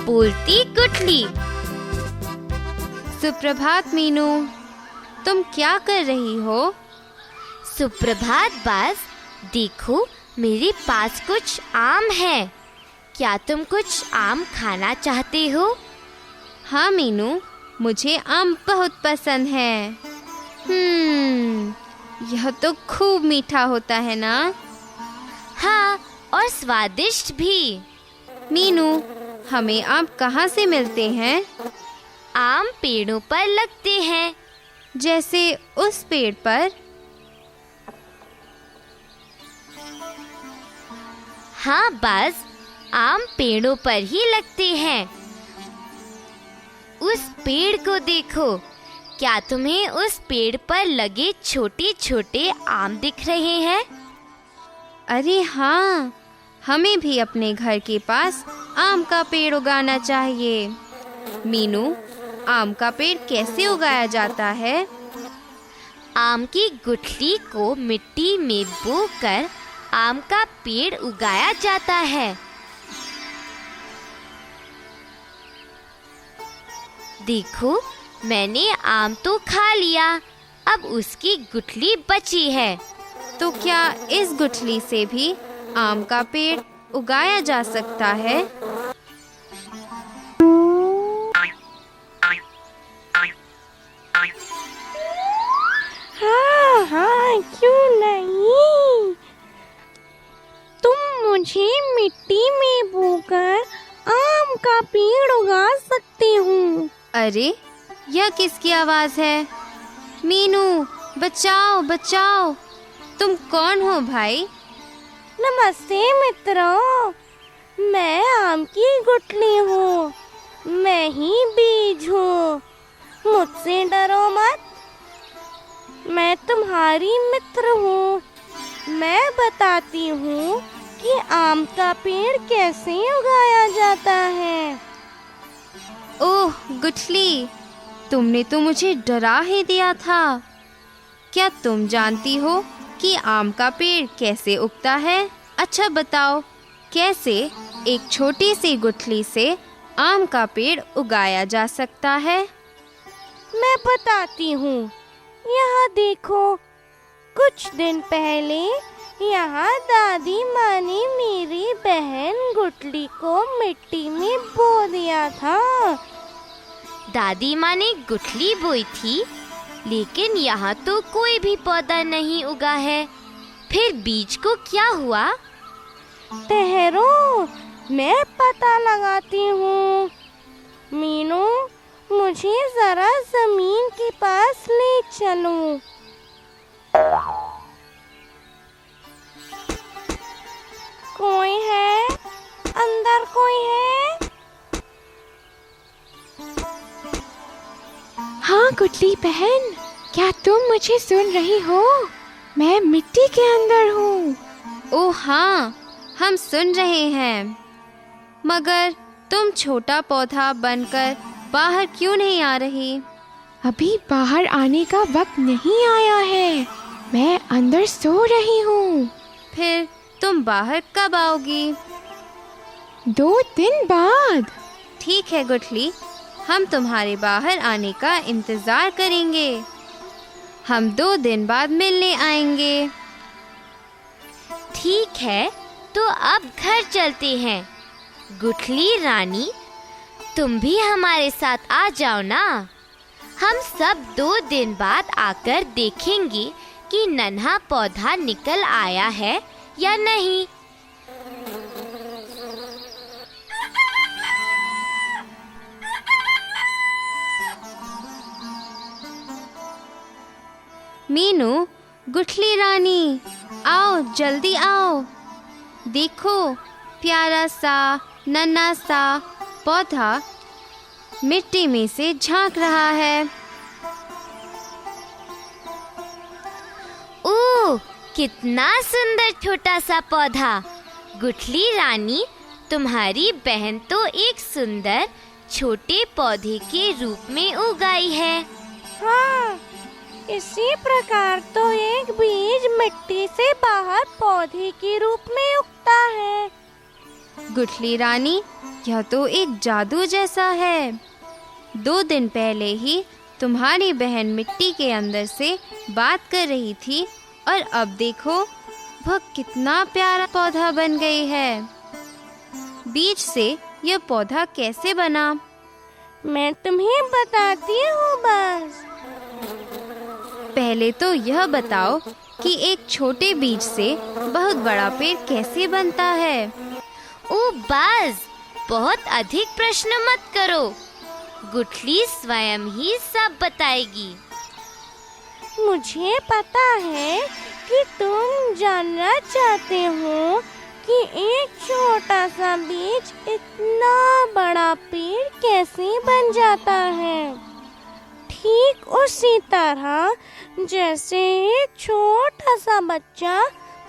बोलती गुठली। सुप्रभात मीनू, तुम क्या कर रही हो? सुप्रभात बाज, देखो मेरे पास कुछ आम है। क्या तुम कुछ आम खाना चाहते हो? हाँ मीनू, मुझे आम बहुत पसंद है। यह तो खूब मीठा होता है ना? हाँ, और स्वादिष्ट भी। मीनू, हमें आम कहाँ से मिलते हैं? आम पेड़ों पर लगते हैं। जैसे उस पेड़ पर? हाँ बाज, आम पेड़ों पर ही लगते हैं। उस पेड़ को देखो। क्या तुम्हें उस पेड़ पर लगे छोटे छोटे आम दिख रहे हैं? अरे हाँ, हमें भी अपने घर के पास आम का पेड़ उगाना चाहिए। मीनू, आम का पेड़ कैसे उगाया जाता है? आम की गुठली को मिट्टी में बोकर आम का पेड़ उगाया जाता है। देखो, मैंने आम तो खा लिया, अब उसकी गुठली बची है। तो क्या इस गुठली से भी आम का पेड़ उगाया जा सकता है? हाँ, क्यों नहीं। तुम मुझे मिट्टी में बोकर आम का पेड़ उगा सकते हो। अरे, यह किसकी आवाज है? मीनू, बचाओ बचाओ! तुम कौन हो भाई? नमस्ते मित्रों, मैं आम की गुठली हूँ। मैं ही बीज हूँ। मुझसे डरो मत, मैं तुम्हारी मित्र हूँ। मैं बताती हूँ कि आम का पेड़ कैसे उगाया जाता है। ओह गुठली, तुमने तो मुझे डरा ही दिया था। क्या तुम जानती हो कि आम का पेड़ कैसे उगता है? अच्छा बताओ, कैसे एक छोटी सी गुठली से आम का पेड़ उगाया जा सकता है? मैं बताती हूँ। यहाँ देखो, कुछ दिन पहले यहाँ दादी माँ ने मेरी बहन गुठली को मिट्टी में बो दिया था। दादी माँ ने गुठली बोई थी, लेकिन यहाँ तो कोई भी पौधा नहीं उगा है। फिर बीज को क्या हुआ? ठहरो, मैं पता लगाती हूँ। मीनू, मुझे जरा जमीन के पास ले चलो। कोई है? अंदर कोई है? हाँ गुठली बहन, क्या तुम मुझे सुन रही हो? मैं मिट्टी के अंदर हूँ। ओह हाँ, हम सुन रहे हैं। मगर तुम छोटा पौधा बनकर बाहर क्यों नहीं आ रही? अभी बाहर आने का वक्त नहीं आया है, मैं अंदर सो रही हूँ। फिर तुम बाहर कब आओगी? 2 दिन बाद। ठीक है गुठली, हम तुम्हारे बाहर आने का इंतजार करेंगे। हम 2 दिन बाद मिलने आएंगे। ठीक है, तो अब घर चलते हैं। गुठली रानी, तुम भी हमारे साथ आ जाओ ना। हम सब 2 दिन बाद आकर देखेंगे कि नन्हा पौधा निकल आया है या नहीं। मीनू, गुठली रानी, आओ जल्दी आओ। देखो, प्यारा सा नन्हा सा पौधा मिट्टी में से झांक रहा है। ओह, कितना सुंदर छोटा सा पौधा। गुठली रानी, तुम्हारी बहन तो एक सुंदर छोटे पौधे के रूप में उगाई है। हाँ, इसी प्रकार तो एक बीज मिट्टी से बाहर पौधे के रूप में उगता है। गुठली रानी, यह तो एक जादू जैसा है। 2 दिन पहले ही तुम्हारी बहन मिट्टी के अंदर से बात कर रही थी और अब देखो वह कितना प्यारा पौधा बन गई है। बीज से यह पौधा कैसे बना? मैं तुम्हें बताती हूँ बस। पहले तो यह बताओ कि एक छोटे बीज से बहुत बड़ा पेड़ कैसे बनता है? ओ बाज, बहुत अधिक प्रश्न मत करो, गुठली स्वयं ही सब बताएगी। मुझे पता है कि तुम जानना चाहते हो कि एक छोटा सा बीज इतना बड़ा पेड़ कैसे बन जाता है। ठीक उसी तरह जैसे एक छोटा सा बच्चा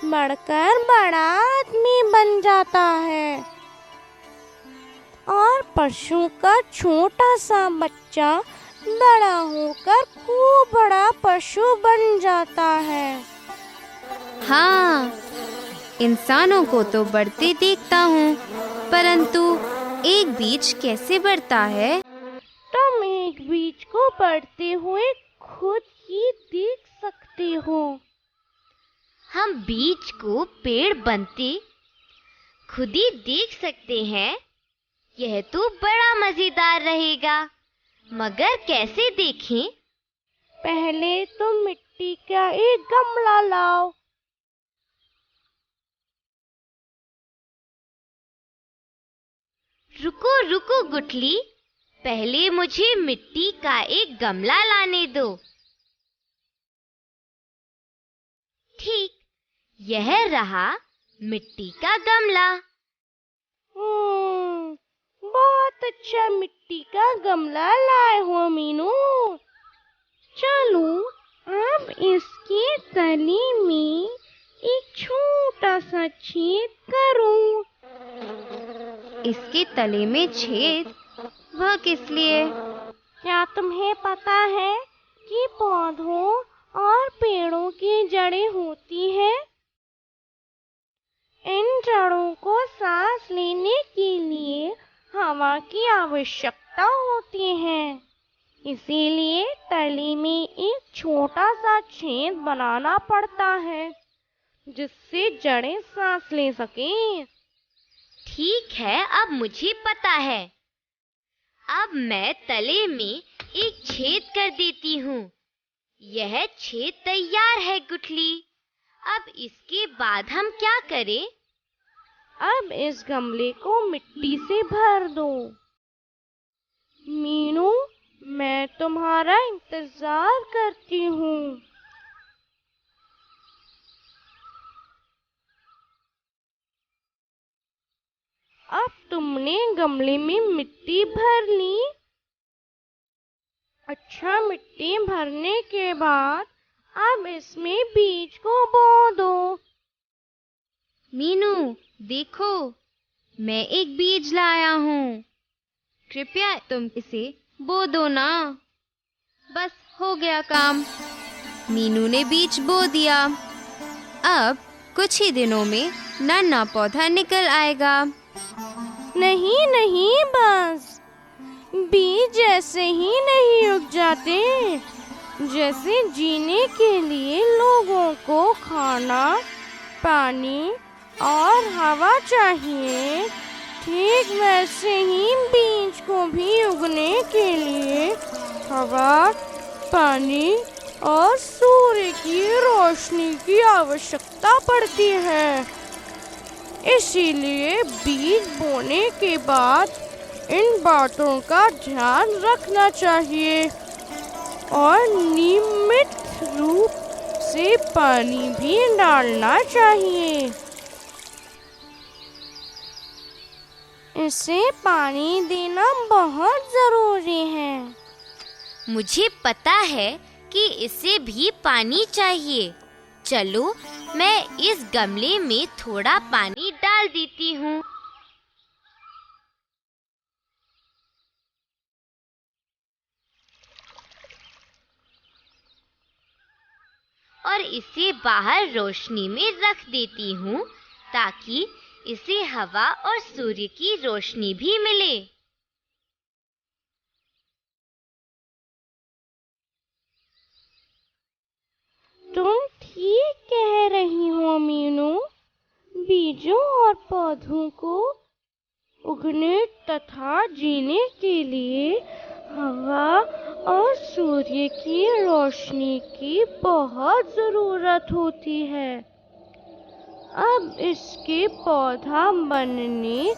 बढ़कर बड़ा आदमी बन जाता है और पशु का छोटा सा बच्चा बड़ा होकर खूब बड़ा पशु बन जाता है। हाँ, इंसानों को तो बढ़ते देखता हूँ, परंतु एक बीज कैसे बढ़ता है? तुम एक बीज को बढ़ते हुए खुद ही देख सकते हो। हम बीज को पेड़ बनते खुद ही देख सकते हैं। यह तो बड़ा मजेदार रहेगा, मगर कैसे देखें? पहले तुम मिट्टी का एक गमला लाओ। रुको रुको गुठली, पहले मुझे मिट्टी का एक गमला लाने दो। ठीक, यह रहा मिट्टी का गमला। बहुत अच्छा मिट्टी का गमला लाए हो मीनू। चलो अब इसके तले में एक छोटा सा छेद करो। इसके तले में छेद? वह किस लिए? क्या तुम्हें पता है कि पौधों और पेड़ों की जड़ें होती हैं? इन जड़ों को सांस लेने के लिए हवा की आवश्यकता होती है। इसीलिए तले में एक छोटा सा छेद बनाना पड़ता है जिससे जड़ें सांस ले सकें। ठीक है, अब मुझे पता है। अब मैं तले में एक छेद कर देती हूँ। यह छेद तैयार है गुठली। अब इसके बाद हम क्या करें? अब इस गमले को मिट्टी से भर दो। मीनू, मैं तुम्हारा इंतजार करती हूँ। अब तुमने गमले में मिट्टी भर ली। अच्छा, मिट्टी भरने के बाद अब इसमें बीज को बो दो। मीनू, देखो, मैं एक बीज लाया हूँ। कृपया तुम इसे बो दो ना। बस हो गया काम। मीनू ने बीज बो दिया। अब कुछ ही दिनों में नन्हा पौधा निकल आएगा। नहीं नहीं बस, बीज ऐसे ही नहीं उग जाते। जैसे जीने के लिए लोगों को खाना, पानी और हवा चाहिए, ठीक वैसे ही बीज को भी उगने के लिए हवा, पानी और सूर्य की रोशनी की आवश्यकता पड़ती है। इसीलिए बीज बोने के बाद इन बातों का ध्यान रखना चाहिए और नियमित रूप से पानी भी डालना चाहिए। इसे पानी देना बहुत जरूरी है। मुझे पता है कि इसे भी पानी चाहिए। चलो, मैं इस गमले में थोड़ा पानी डाल देती हूँ। और इसे बाहर रोशनी में रख देती हूँ ताकि इसे हवा और सूर्य की रोशनी भी मिले। तुम ठीक कह रही हो मीनू। बीजों और पौधों को उगने तथा जीने के लिए हवा और सूर्य की रोशनी की बहुत ज़रूरत होती है। अब इसके पौधा बनने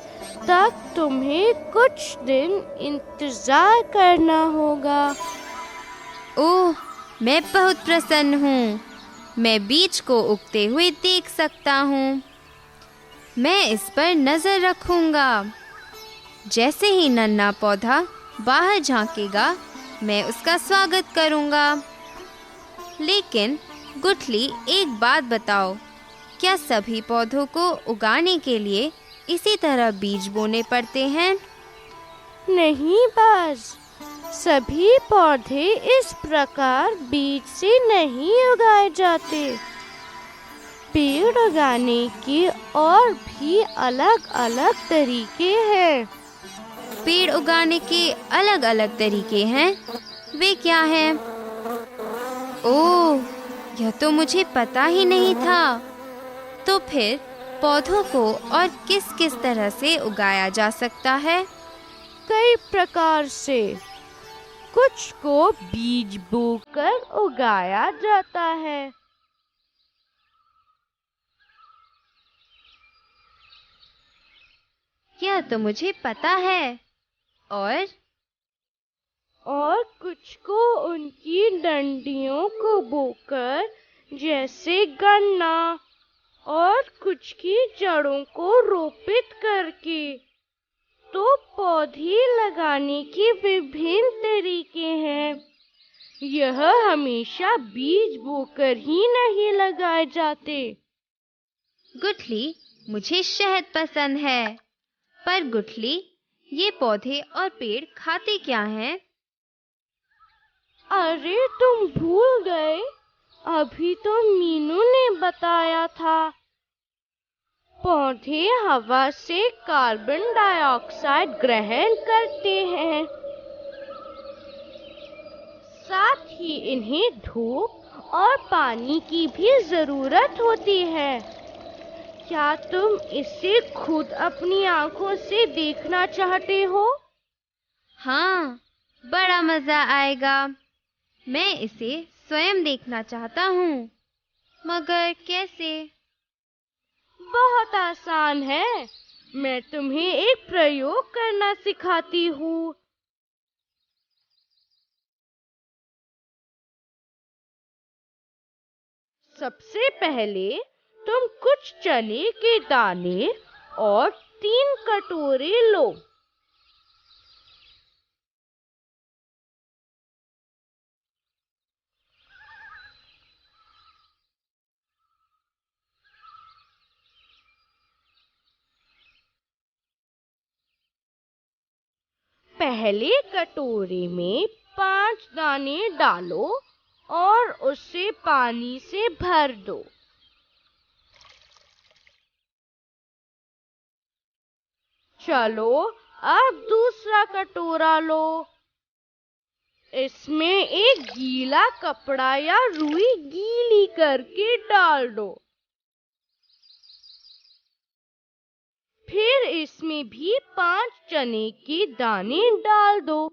तक तुम्हें कुछ दिन इंतज़ार करना होगा। ओह, मैं बहुत प्रसन्न हूँ। मैं बीज को उगते हुए देख सकता हूँ। मैं इस पर नज़र रखूँगा। जैसे ही नन्हा पौधा बाहर झांकेगा, मैं उसका स्वागत करूँगा। लेकिन गुठली, एक बात बताओ, क्या सभी पौधों को उगाने के लिए इसी तरह बीज बोने पड़ते हैं? नहीं बाज, सभी पौधे इस प्रकार बीज से नहीं उगाए जाते। पेड़ उगाने के और भी अलग-अलग तरीके हैं। पेड़ उगाने के अलग-अलग तरीके हैं? वे क्या हैं? ओह, यह तो मुझे पता ही नहीं था। तो फिर पौधों को और किस-किस तरह से उगाया जा सकता है? कई प्रकार से। कुछ को बीज बोकर उगाया जाता है। यह तो मुझे पता है। और कुछ को उनकी डंडियों को बोकर, जैसे गन्ना, और कुछ की जड़ों को रोपित करके। तो पौधे लगाने के विभिन्न तरीके हैं। यह हमेशा बीज बोकर ही नहीं लगाए जाते। गुठली, मुझे शहद पसंद है। पर गुठली, ये पौधे और पेड़ खाते क्या हैं? अरे, तुम भूल गए? अभी तो मीनू ने बताया था। पौधे हवा से कार्बन डाइऑक्साइड ग्रहण करते हैं। साथ ही इन्हें धूप और पानी की भी जरूरत होती है। क्या तुम इसे खुद अपनी आंखों से देखना चाहते हो? हाँ, बड़ा मजा आएगा। मैं इसे स्वयं देखना चाहता हूँ। मगर कैसे? बहुत आसान है। मैं तुम्हें एक प्रयोग करना सिखाती हूँ। सबसे पहले तुम कुछ चने के दाने और 3 कटोरे लो। पहले कटोरे में 5 दाने डालो और उसे पानी से भर दो। चलो, अब दूसरा कटोरा लो। इसमें एक गीला कपड़ा या रुई गीली करके डाल दो। फिर इसमें भी 5 चने के दाने डाल दो।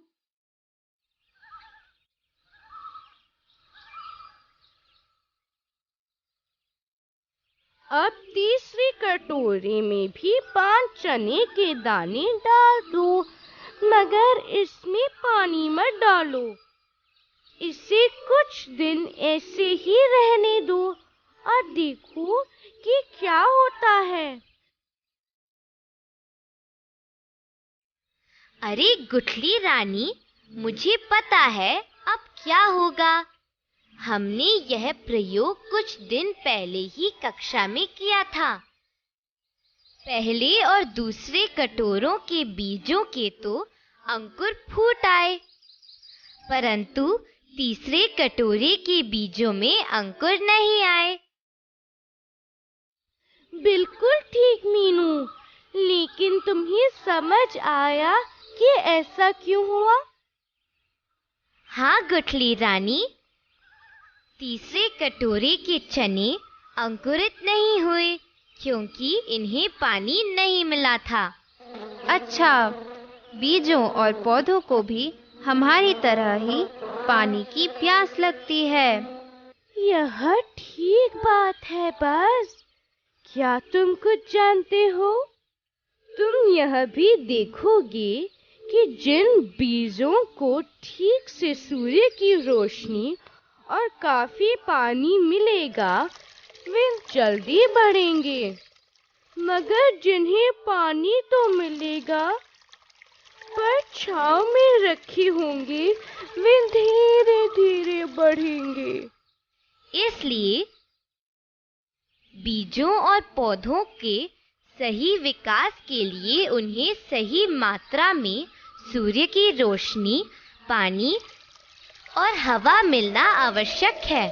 अब तीसरी कटोरे में भी 5 चने के दाने डाल दो, मगर इसमें पानी मत डालो। इसे कुछ दिन ऐसे ही रहने दो और देखो कि क्या होता है। अरे गुठली रानी, मुझे पता है अब क्या होगा। हमने यह प्रयोग कुछ दिन पहले ही कक्षा में किया था। पहले और दूसरे कटोरों के बीजों के तो अंकुर फूट आए, परंतु तीसरे कटोरे के बीजों में अंकुर नहीं आए। बिल्कुल ठीक मीनू, लेकिन तुम्हें समझ आया कि ऐसा क्यों हुआ? हाँ गुठली रानी, तीसरे कटोरे के चने अंकुरित नहीं हुए क्योंकि इन्हें पानी नहीं मिला था। अच्छा, बीजों और पौधों को भी हमारी तरह ही पानी की प्यास लगती है। यह ठीक बात है बस। क्या तुम कुछ जानते हो? तुम यह भी देखोगे कि जिन बीजों को ठीक से सूर्य की रोशनी और काफी पानी मिलेगा वे जल्दी बढ़ेंगे, मगर जिन्हें पानी तो मिलेगा पर छांव में रखे होंगे वे धीरे धीरे बढ़ेंगे। इसलिए बीजों और पौधों के सही विकास के लिए उन्हें सही मात्रा में सूर्य की रोशनी, पानी और हवा मिलना आवश्यक है।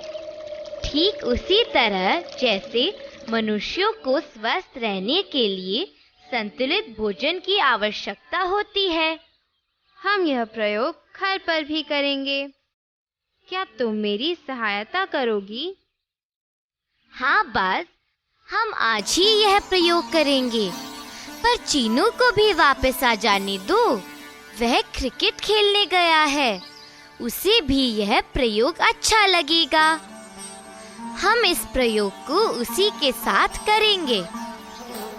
ठीक उसी तरह जैसे मनुष्यों को स्वस्थ रहने के लिए संतुलित भोजन की आवश्यकता होती है। हम यह प्रयोग घर पर भी करेंगे। क्या तुम मेरी सहायता करोगी? हाँ बाज, हम आज ही यह प्रयोग करेंगे। पर चीनू को भी वापस आ जाने दो, वह क्रिकेट खेलने गया है, उसे भी यह प्रयोग अच्छा लगेगा। हम इस प्रयोग को उसी के साथ करेंगे।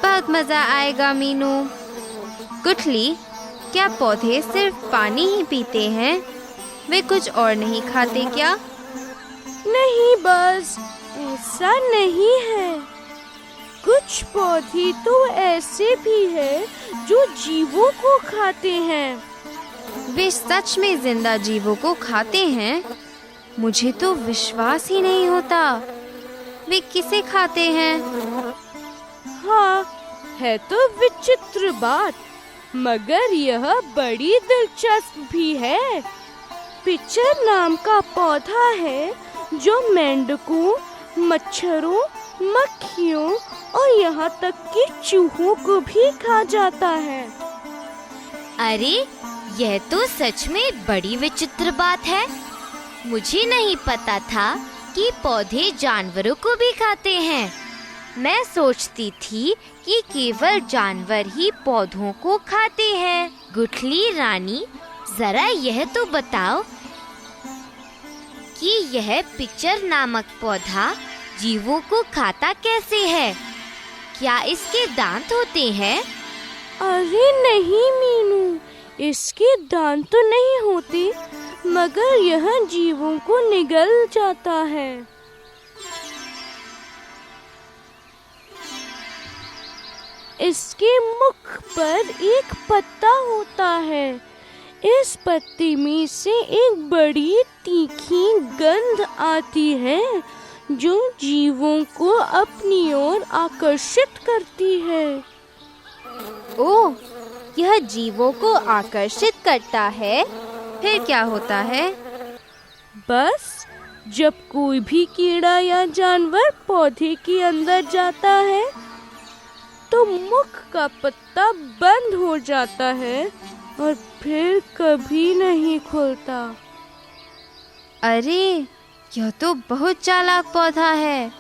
बहुत मजा आएगा मीनू। गुठली, क्या पौधे सिर्फ पानी ही पीते हैं? वे कुछ और नहीं खाते क्या? नहीं बस, ऐसा नहीं है। कुछ पौधे तो ऐसे भी हैं जो जीवों को खाते हैं। वे सच में जिंदा जीवों को खाते हैं? मुझे तो विश्वास ही नहीं होता। वे किसे खाते हैं? हाँ, है तो विचित्र बात, मगर यह बड़ी दिलचस्प भी है। पिचर नाम का पौधा है जो मेंढकों, मच्छरों, मक्खियों और यहाँ तक कि चूहों को भी खा जाता है। अरे, यह तो सच में बड़ी विचित्र बात है। मुझे नहीं पता था कि पौधे जानवरों को भी खाते हैं। मैं सोचती थी कि केवल जानवर ही पौधों को खाते हैं। गुठली रानी, जरा यह तो बताओ कि यह पिचर नामक पौधा जीवों को खाता कैसे है? क्या इसके दांत होते हैं? अरे नहीं मीनू, इसके दांत तो नहीं होते, मगर यह जीवों को निगल जाता है। इसके मुख पर एक पत्ता होता है। इस पत्ते में से एक बड़ी तीखी गंध आती है जो जीवों को अपनी ओर आकर्षित करती है। ओह, यह जीवों को आकर्षित करता है। फिर क्या होता है? बस जब कोई भी कीड़ा या जानवर पौधे के अंदर जाता है तो मुख का पत्ता बंद हो जाता है और फिर कभी नहीं खुलता। अरे, यह तो बहुत चालाक पौधा है।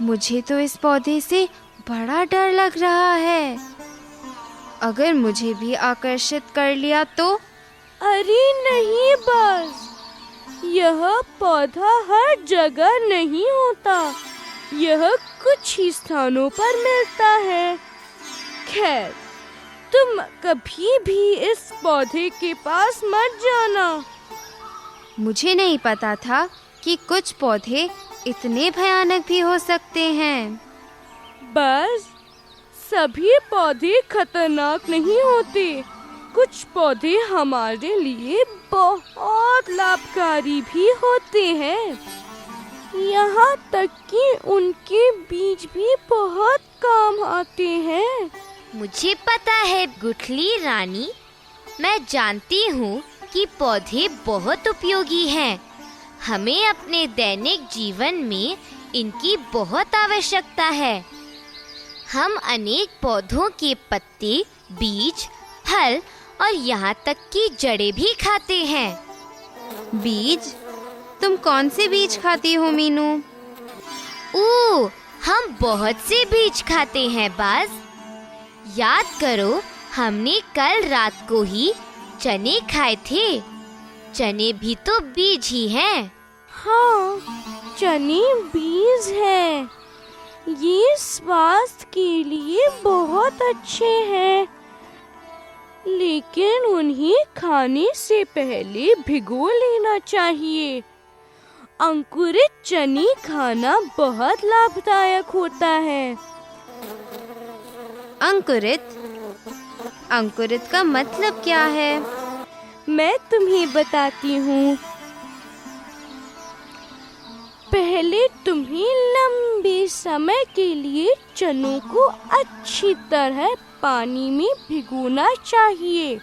मुझे तो इस पौधे से बड़ा डर लग रहा है। अगर मुझे भी आकर्षित कर लिया तो? अरे नहीं बस, यह पौधा हर जगह नहीं होता, यह कुछ ही स्थानों पर मिलता है। खैर, तुम कभी भी इस पौधे के पास मत जाना। मुझे नहीं पता था कि कुछ पौधे इतने भयानक भी हो सकते हैं। बस सभी पौधे खतरनाक नहीं होते। कुछ पौधे हमारे लिए बहुत लाभकारी भी होते हैं। यहाँ तक कि उनके बीज भी बहुत काम आते हैं। मुझे पता है गुठली रानी, मैं जानती हूँ कि पौधे बहुत उपयोगी हैं। हमें अपने दैनिक जीवन में इनकी बहुत आवश्यकता है। हम अनेक पौधों के पत्ते, बीज, फल और यहाँ तक कि जड़ें भी खाते हैं। बीज? तुम कौन से बीज खाती हो मीनू? ओह, हम बहुत से बीज खाते हैं बाज। याद करो, हमने कल रात को ही चने खाए थे। चने भी तो बीज ही हैं। हाँ, चने बीज हैं। ये स्वास्थ्य के लिए बहुत अच्छे हैं, लेकिन उन्हें खाने से पहले भिगो लेना चाहिए। अंकुरित चने खाना बहुत लाभदायक होता है। अंकुरित का मतलब क्या है? मैं तुम्हें बताती हूँ। पहले तुम्हें लंबे समय के लिए चनों को अच्छी तरह पानी में भिगोना चाहिए।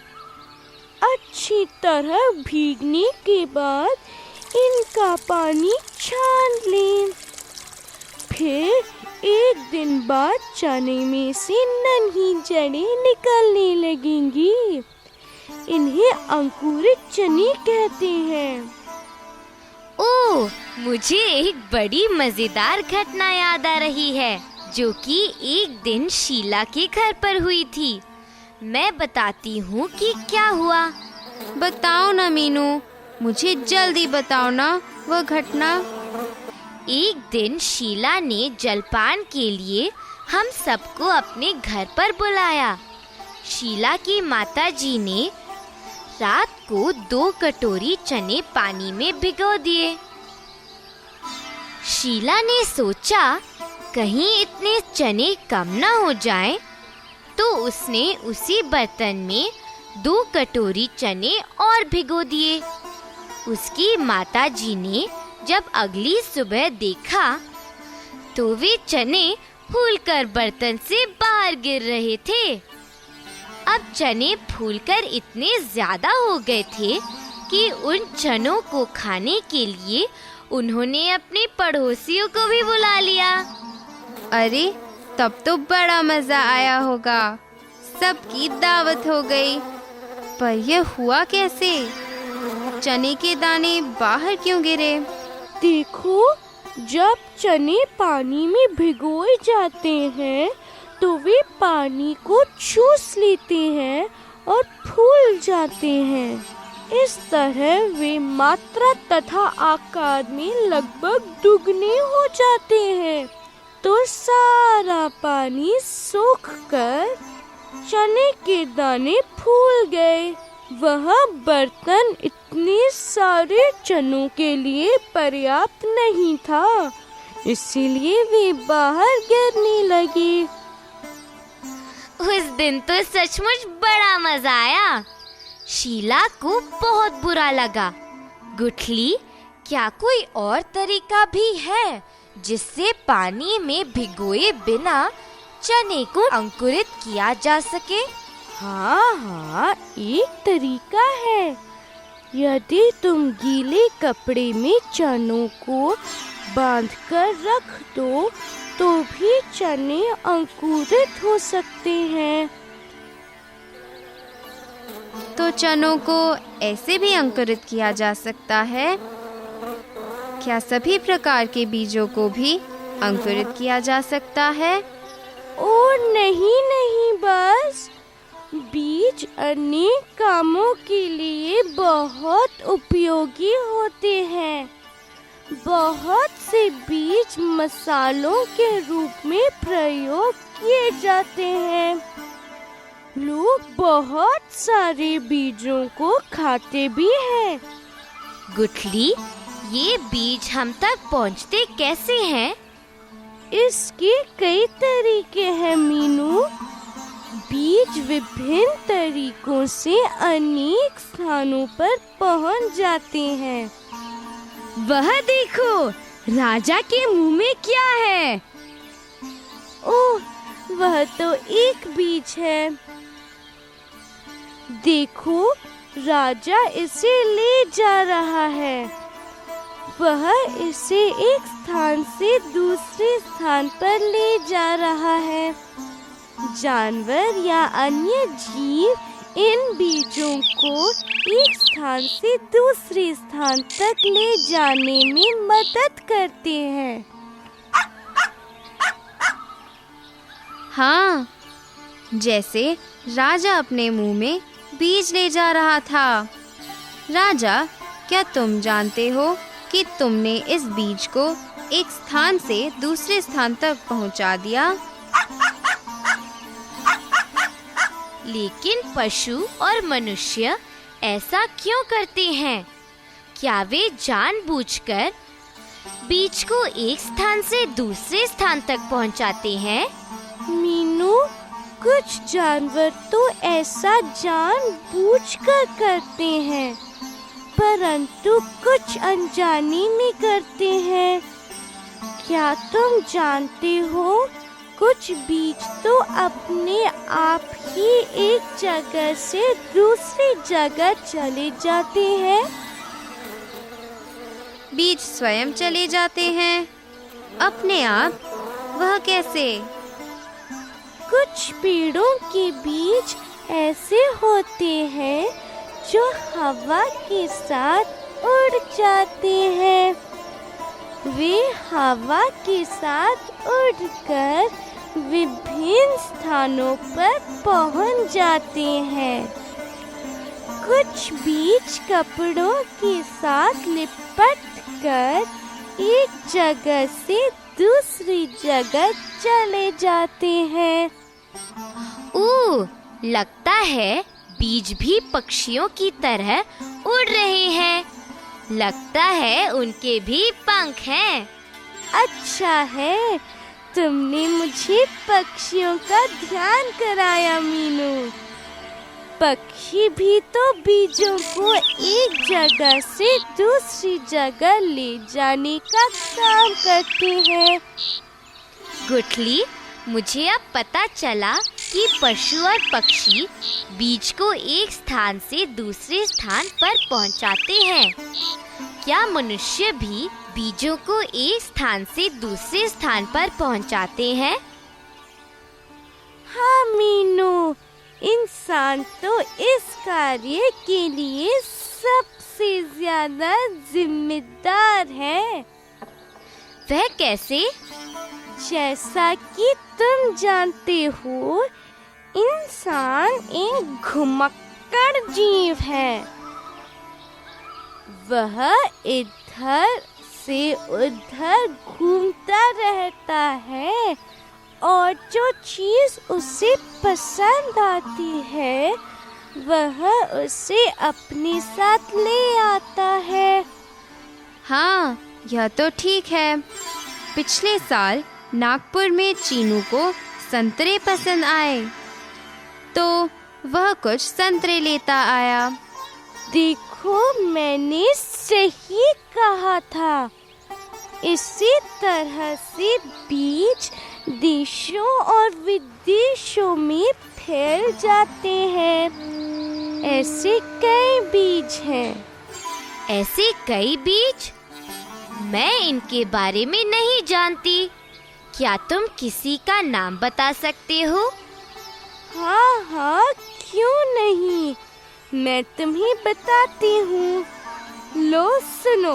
अच्छी तरह भीगने के बाद इनका पानी छान लें। फिर एक दिन बाद चने में से नन्ही जड़ें निकलने लगेंगी। इन्हें अंकुरित चने कहते हैं। ओह, मुझे एक बड़ी मजेदार घटना याद आ रही है, जो कि एक दिन शीला के घर पर हुई थी। मैं बताती हूँ कि क्या हुआ। बताओ ना मीनू, मुझे जल्दी बताओ ना वह घटना। एक दिन शीला ने जलपान के लिए हम सबको अपने घर पर बुलाया। शीला की माताजी ने रात को 2 कटोरी चने पानी में भिगो दिए। शीला ने सोचा कहीं इतने चने कम ना हो जाएं, तो उसने उसी बर्तन में 2 कटोरी चने और भिगो दिए। उसकी माताजी ने जब अगली सुबह देखा तो वे चने फूलकर बर्तन से बाहर गिर रहे थे। अब चने फूलकर इतने ज्यादा हो गए थे कि उन चनों को खाने के लिए उन्होंने अपने पड़ोसियों को भी बुला लिया। अरे, तब तो बड़ा मजा आया होगा। सबकी दावत हो गई। पर यह हुआ कैसे? चने के दाने बाहर क्यों गिरे? देखो, जब चने पानी में भिगोए जाते हैं तो वे पानी को चूस लेते हैं और फूल जाते हैं। इस तरह वे मात्रा तथा आकार में लगभग दुगने हो जाते हैं। तो सारा पानी सूखकर चने के दाने फूल गए। वह बर्तन इतने सारे चनों के लिए पर्याप्त नहीं था, इसीलिए वे बाहर गिरने लगे। उस दिन तो सचमुच बड़ा मजा आया। शीला को बहुत बुरा लगा। गुठली, क्या कोई और तरीका भी है जिससे पानी में भिगोए बिना चने को अंकुरित किया जा सके? हाँ, एक तरीका है। यदि तुम गीले कपड़े में चनों को बांधकर रख दो तो भी चने अंकुरित हो सकते हैं। तो चनों को ऐसे भी अंकुरित किया जा सकता है? क्या सभी प्रकार के बीजों को भी अंकुरित किया जा सकता है? ओ नहीं, बस बीज अनेक कामों के लिए बहुत उपयोगी होते हैं। बहुत से बीज मसालों के रूप में प्रयोग किए जाते हैं। लोग बहुत सारे बीजों को खाते भी हैं। गुठली, ये बीज हम तक पहुँचते कैसे हैं? इसके कई तरीके हैं मीनू। बीज विभिन्न तरीकों से अनेक स्थानों पर पहुंच जाते हैं। वह देखो, राजा के मुंह में क्या है? ओह, वह तो एक बीज है। देखो, राजा इसे ले जा रहा है। वह इसे एक स्थान से दूसरे स्थान पर ले जा रहा है। जानवर या अन्य जीव इन बीजों को एक स्थान से दूसरे स्थान तक ले जाने में मदद करते हैं। हाँ, जैसे राजा अपने मुंह में बीज ले जा रहा था। राजा, क्या तुम जानते हो कि तुमने इस बीज को एक स्थान से दूसरे स्थान तक पहुंचा दिया? लेकिन पशु और मनुष्य ऐसा क्यों करते हैं? क्या वे जानबूझकर बीज को एक स्थान से दूसरे स्थान तक पहुंचाते हैं? मीनू, कुछ जानवर तो ऐसा जानबूझकर करते हैं, परंतु कुछ अनजाने में करते हैं। क्या तुम जानते हो, कुछ बीज तो अपने आप ही एक जगह से दूसरी जगह चले जाते हैं। बीज स्वयं चले जाते हैं? अपने आप? वह कैसे? कुछ पेड़ों के बीज ऐसे होते हैं जो हवा के साथ उड़ जाते हैं। वे हवा के साथ उड़कर विभिन्न स्थानों पर पहुंच जाते हैं। कुछ बीज कपड़ों के साथ लिपट कर एक जगह से दूसरी जगह चले जाते हैं। ओह, लगता है बीज भी पक्षियों की तरह उड़ रहे हैं। लगता है उनके भी पंख हैं। अच्छा है, तुमने मुझे पक्षियों का ध्यान कराया मीनू। पक्षी भी तो बीजों को एक जगह से दूसरी जगह ले जाने का काम करते हैं। गुठली, मुझे अब पता चला कि पशु और पक्षी बीज को एक स्थान से दूसरे स्थान पर पहुंचाते हैं। क्या मनुष्य भी बीजों को एक स्थान से दूसरे स्थान पर पहुंचाते हैं? हाँ मीनू, इंसान तो इस कार्य के लिए सबसे ज्यादा जिम्मेदार है। वह कैसे? जैसा कि तुम जानते हो, इंसान एक घुमक्कड़ जीव है। वह इधर से उधर घूमता रहता है और जो चीज उसे पसंद आती है वह उसे अपने साथ ले आता है। हाँ, यह तो ठीक है। पिछले साल नागपुर में चीनू को संतरे पसंद आए, तो वह कुछ संतरे लेता आया। देखो, मैंने सही कहा था। इसी तरह से बीज देशों और विदेशों में फैल जाते हैं। ऐसे कई बीज हैं। ऐसे कई बीज? मैं इनके बारे में नहीं जानती। क्या तुम किसी का नाम बता सकते हो? हाँ हाँ, क्यों नहीं, मैं तुम्हें बताती हूँ। लो सुनो।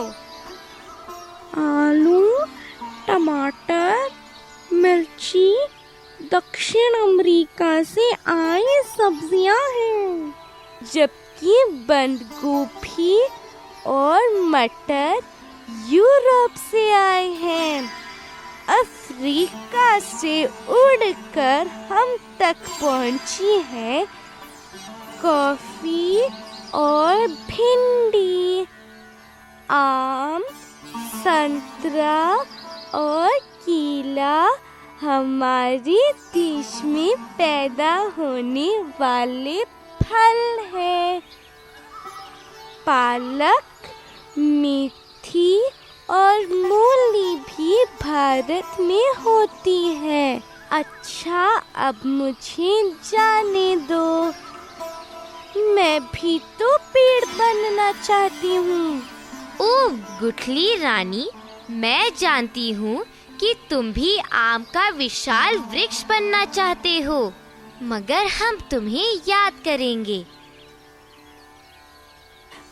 आलू, टमाटर, मिर्ची दक्षिण अमेरिका से आई सब्जियां हैं, जबकि बंद गोभी और मटर यूरोप से आए हैं। अफ्रीका से उड़कर हम तक पहुंची है कॉफी और भिंडी। आम, संतरा और केला हमारे देश में पैदा होने वाले फल हैं। पालक, मेथी और मूली भी भारत में होती है। अच्छा, अब मुझे जाने दो, मैं भी तो पेड़ बनना चाहती हूँ। ओह गुठली रानी, मैं जानती हूँ कि तुम भी आम का विशाल वृक्ष बनना चाहते हो, मगर हम तुम्हें याद करेंगे।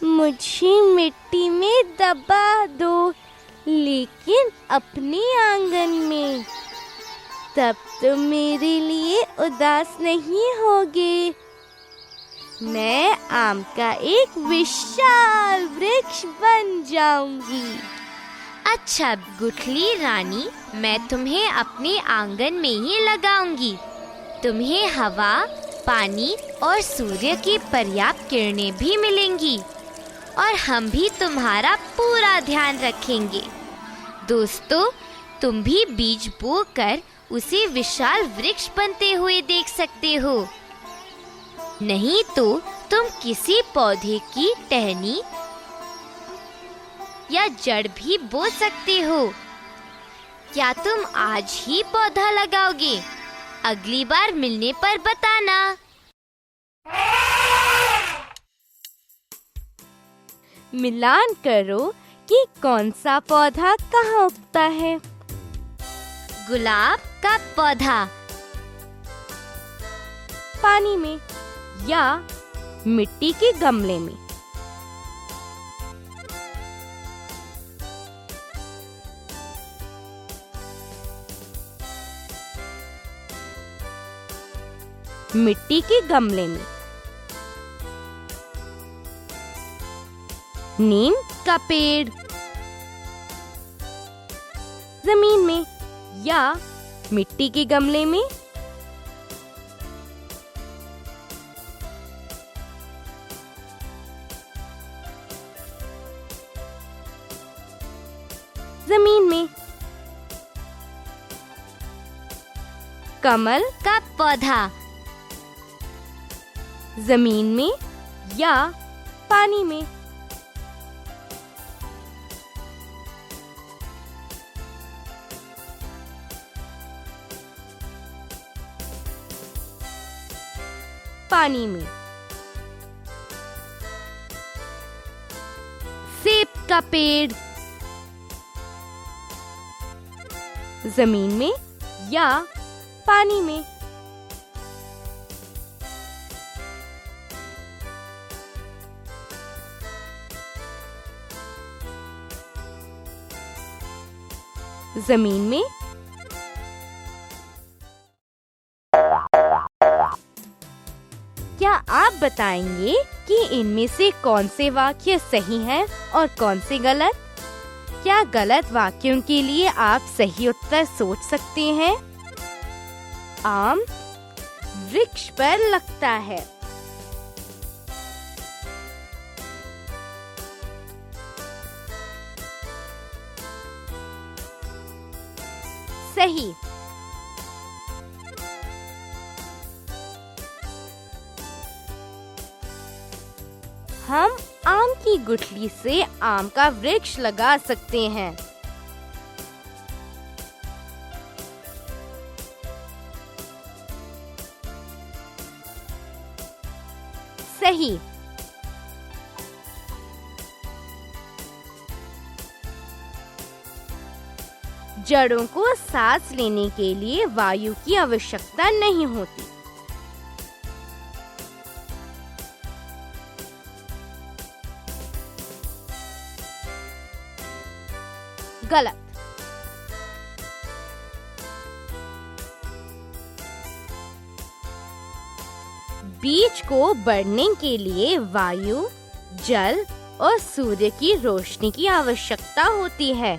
मुझे मिट्टी में दबा दो, लेकिन अपने आंगन में। तब तुम मेरे लिए उदास नहीं होगे। मैं आम का एक विशाल वृक्ष बन जाऊंगी। अच्छा गुठली रानी, मैं तुम्हें अपने आंगन में ही लगाऊंगी। तुम्हें हवा, पानी और सूर्य की पर्याप्त किरणें भी मिलेंगी और हम भी तुम्हारा पूरा ध्यान रखेंगे। दोस्तों, तुम भी बीज बोकर उसे विशाल वृक्ष बनते हुए देख सकते हो। नहीं तो तुम किसी पौधे की टहनी या जड़ भी बो सकते हो। क्या तुम आज ही पौधा लगाओगे? अगली बार मिलने पर बताना। मिलान करो कि कौन सा पौधा कहाँ उगता है। गुलाब का पौधा पानी में या मिट्टी के गमले में। मिट्टी के गमले में। नीम का पेड़ जमीन में या मिट्टी के गमले में। जमीन में। कमल का पौधा जमीन में या पानी में। पानी में। सेब का पेड़ जमीन में या पानी में। जमीन में। क्या आप बताएंगे कि इनमें से कौन से वाक्य सही हैं और कौन से गलत? क्या गलत वाक्यों के लिए आप सही उत्तर सोच सकते हैं? आम वृक्ष पर लगता है। सही। हम आम की गुठली से आम का वृक्ष लगा सकते हैं। सही। जड़ों को सांस लेने के लिए वायु की आवश्यकता नहीं होती। गलत। बीज को बढ़ने के लिए वायु, जल और सूर्य की रोशनी की आवश्यकता होती है।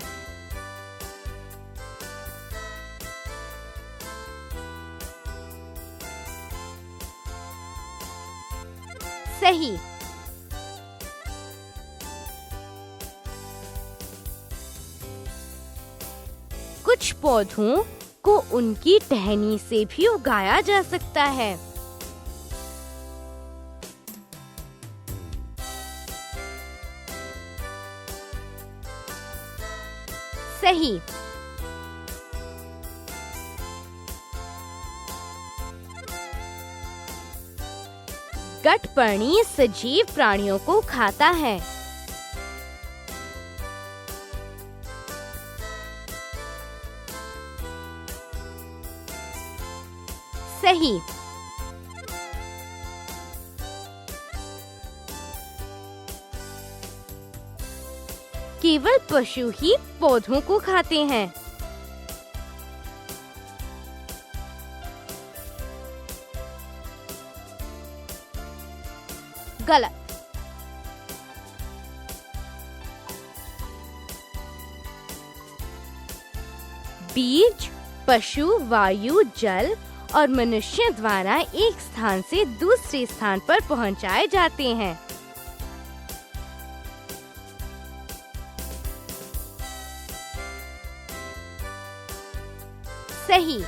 सही। कुछ पौधों को उनकी टहनी से भी उगाया जा सकता है। सही। गठपर्णी सजीव प्राणियों को खाता है। सही। केवल पशु ही पौधों को खाते हैं। गलत। बीज पशु, वायु, जल और मनुष्य द्वारा एक स्थान से दूसरे स्थान पर पहुंचाए जाते हैं। सही।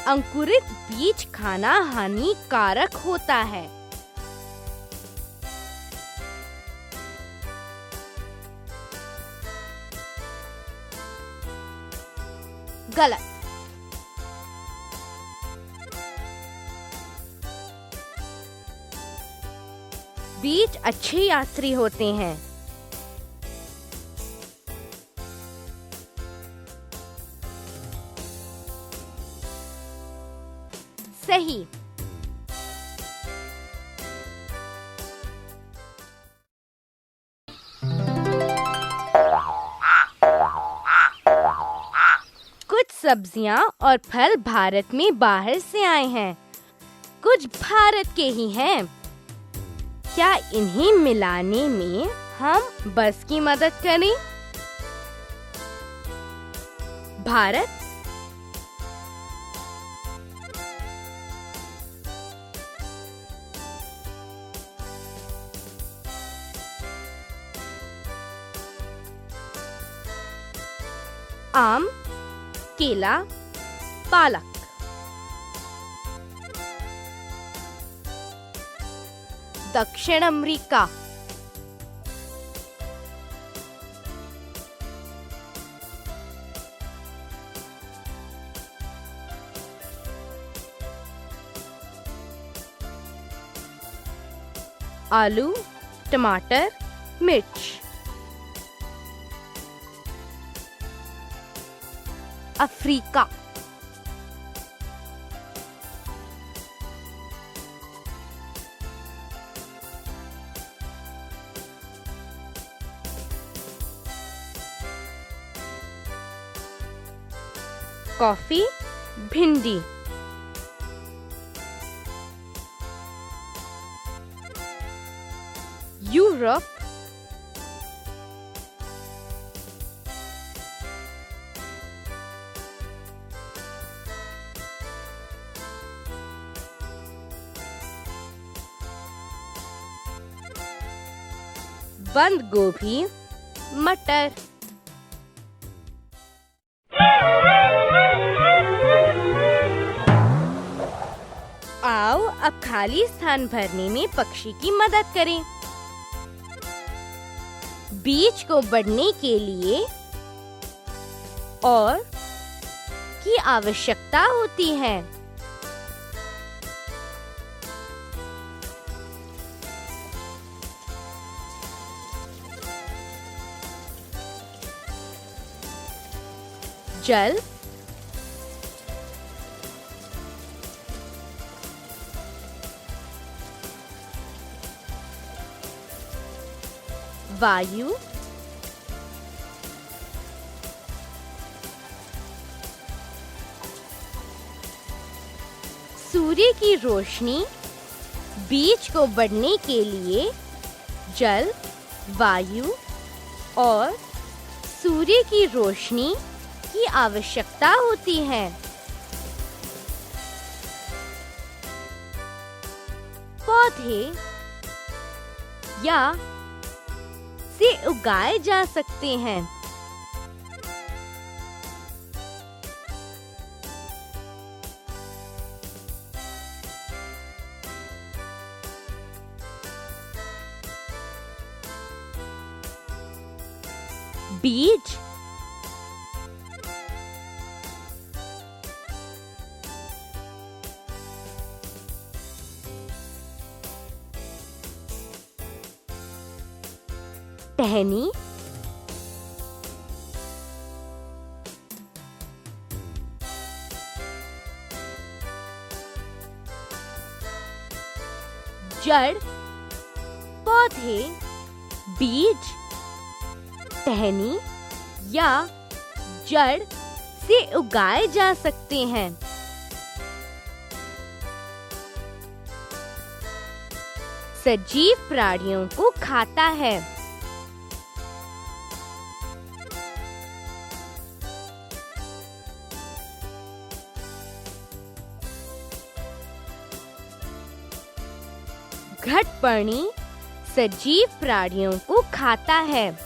अंकुरित बीज खाना हानिकारक होता है। गलत। बीज अच्छे यात्री होते हैं। सही। कुछ सब्जियां और फल भारत में बाहर से आए हैं, कुछ भारत के ही हैं। क्या इन्हें मिलाने में हम बस की मदद करें? भारत, आम, केला, पालक। दक्षिण अमेरिका, आलू, टमाटर, मिर्च। अफ्रीका, कॉफी, भिंडी। यूरोप, बंद गोभी, मटर। आओ अब खाली स्थान भरने में पक्षी की मदद करें। बीज को बढ़ने के लिए और की आवश्यकता होती है। जल, वायु, सूर्य की रोशनी। बीज को बढ़ने के लिए जल, वायु और सूर्य की रोशनी की आवश्यकता होती है। पौधे या से उगाए जा सकते हैं। बीज, टहनी, जड़, पौधे, बीज, टहनी या जड़ से उगाए जा सकते हैं। सजीव प्राणियों को खाता है। घटपर्णी सजीव प्राणियों को खाता है।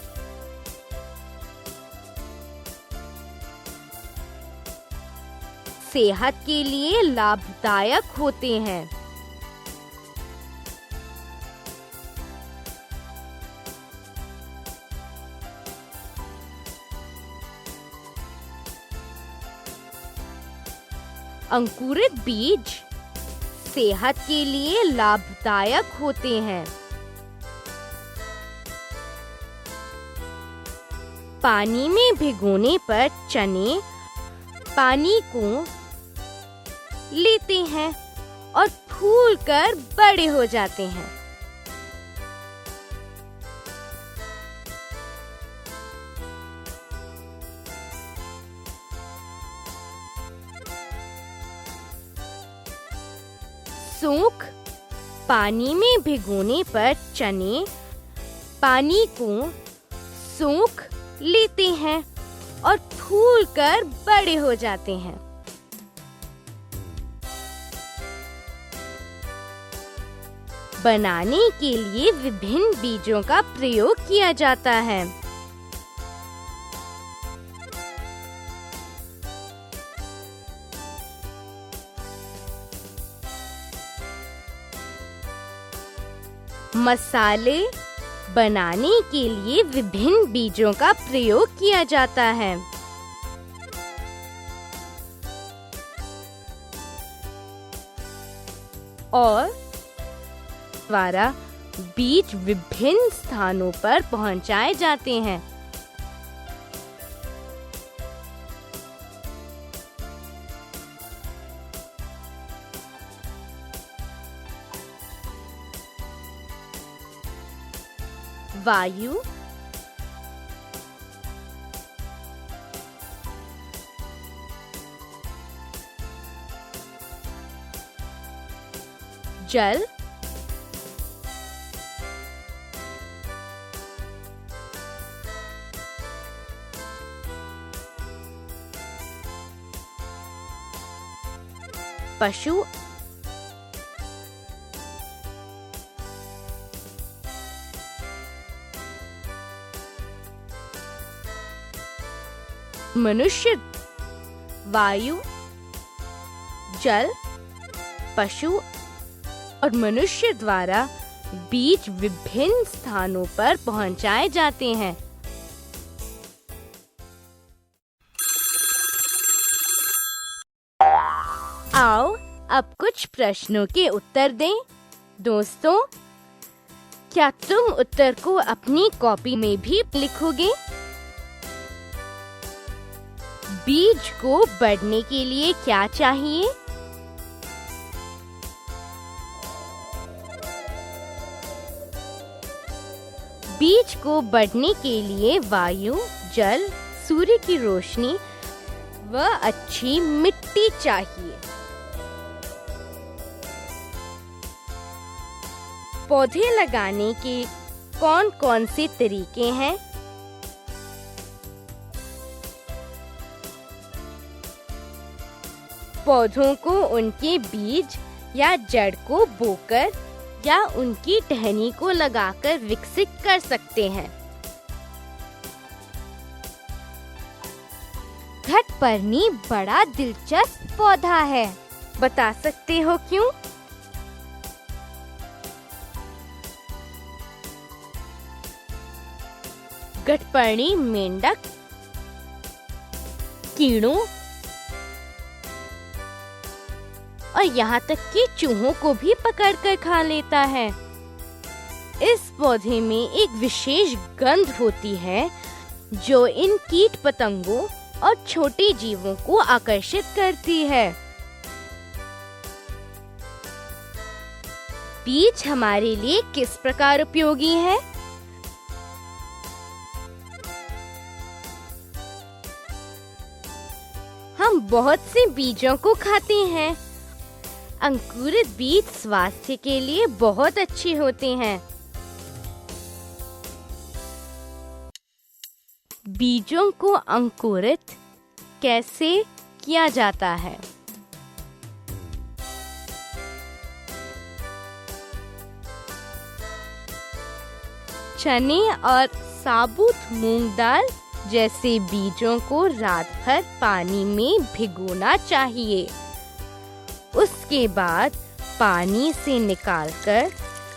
सेहत के लिए लाभदायक होते हैं। अंकुरित बीज सेहत के लिए लाभदायक होते हैं। पानी में भिगोने पर चने पानी को लेते हैं और फूलकर बड़े हो जाते हैं। सूख पानी में भिगोने पर चने पानी को सूख लेते हैं और फूलकर बड़े हो जाते हैं। बनाने के लिए विभिन्न बीजों का प्रयोग किया जाता है। मसाले बनाने के लिए विभिन्न बीजों का प्रयोग किया जाता है। और द्वारा बीज विभिन्न स्थानों पर पहुंचाए जाते हैं। वायु जल पशु मनुष्य वायु जल पशु और मनुष्य द्वारा बीज विभिन्न स्थानों पर पहुंचाए जाते हैं। आओ अब कुछ प्रश्नों के उत्तर दें। दोस्तों, क्या तुम उत्तर को अपनी कॉपी में भी लिखोगे? बीज को बढ़ने के लिए क्या चाहिए? बीज को बढ़ने के लिए वायु, जल, सूर्य की रोशनी व अच्छी मिट्टी चाहिए। पौधे लगाने के कौन-कौन से तरीके हैं? पौधों को उनके बीज या जड़ को बोकर या उनकी टहनी को लगाकर विकसित कर सकते हैं। घटपर्णी बड़ा दिलचस्प पौधा है। बता सकते हो क्यों? घटपर्णी मेंढक, कीड़ों और यहाँ तक कि चूहों को भी पकड़कर खा लेता है। इस पौधे में एक विशेष गंध होती है जो इन कीट पतंगों और छोटे जीवों को आकर्षित करती है। बीज हमारे लिए किस प्रकार उपयोगी है? हम बहुत से बीजों को खाते हैं। अंकुरित बीज स्वास्थ्य के लिए बहुत अच्छे होते हैं। बीजों को अंकुरित कैसे किया जाता है? चने और साबुत मूंग दाल जैसे बीजों को रात भर पानी में भिगोना चाहिए। उसके बाद पानी से निकालकर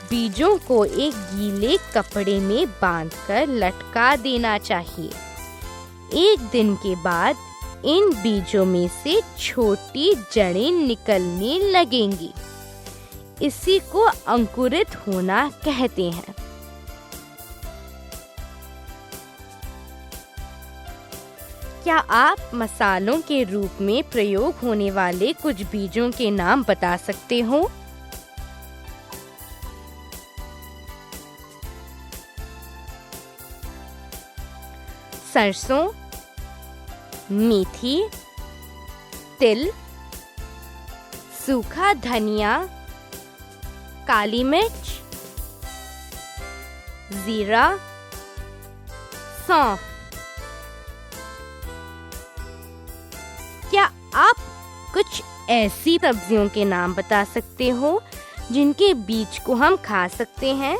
बीजों को एक गीले कपड़े में बांधकर लटका देना चाहिए। एक दिन के बाद इन बीजों में से छोटी जड़ें निकलने लगेंगी। इसी को अंकुरित होना कहते हैं। क्या आप मसालों के रूप में प्रयोग होने वाले कुछ बीजों के नाम बता सकते हो? सरसों, मेथी, तिल, सूखा धनिया, काली मिर्च, जीरा, सौंफ। क्या आप कुछ ऐसी सब्जियों के नाम बता सकते हो जिनके बीज को हम खा सकते हैं?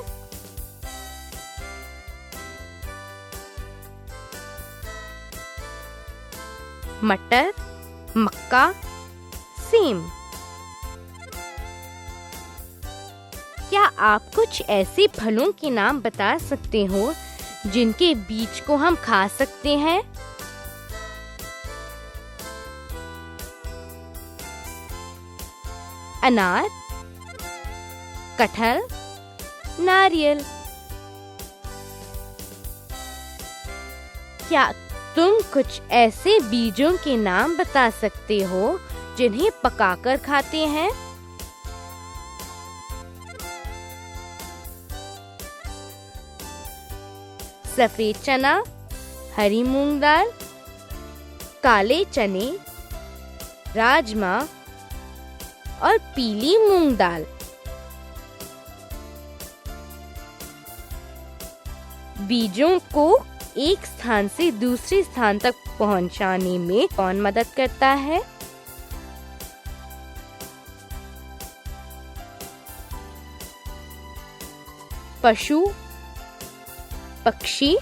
मटर, मक्का, सेम। क्या आप कुछ ऐसे फलों के नाम बता सकते हो जिनके बीज को हम खा सकते हैं? अनार, कटहल, नारियल। क्या तुम कुछ ऐसे बीजों के नाम बता सकते हो जिन्हें पकाकर खाते हैं? सफेद चना, हरी मूंग दाल, काले चने, राजमा और पीली मूंग दाल। बीजों को एक स्थान से दूसरे स्थान तक पहुंचाने में कौन मदद करता है? पशु, पक्षी,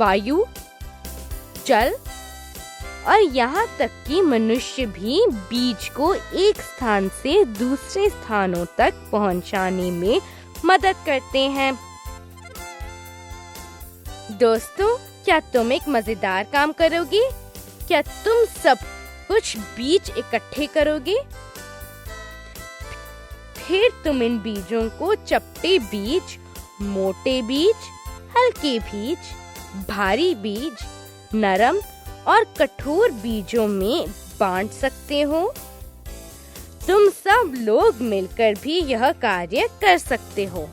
वायु, जल और यहाँ तक कि मनुष्य भी बीज को एक स्थान से दूसरे स्थानों तक पहुंचाने में मदद करते हैं। दोस्तों, क्या तुम एक मजेदार काम करोगे? क्या तुम सब कुछ बीज इकट्ठे करोगे? फिर तुम इन बीजों को चपटे बीज, मोटे बीज, हल्के बीज, भारी बीज, नरम और कठोर बीजों में बांट सकते हो। तुम सब लोग मिलकर भी यह कार्य कर सकते हो।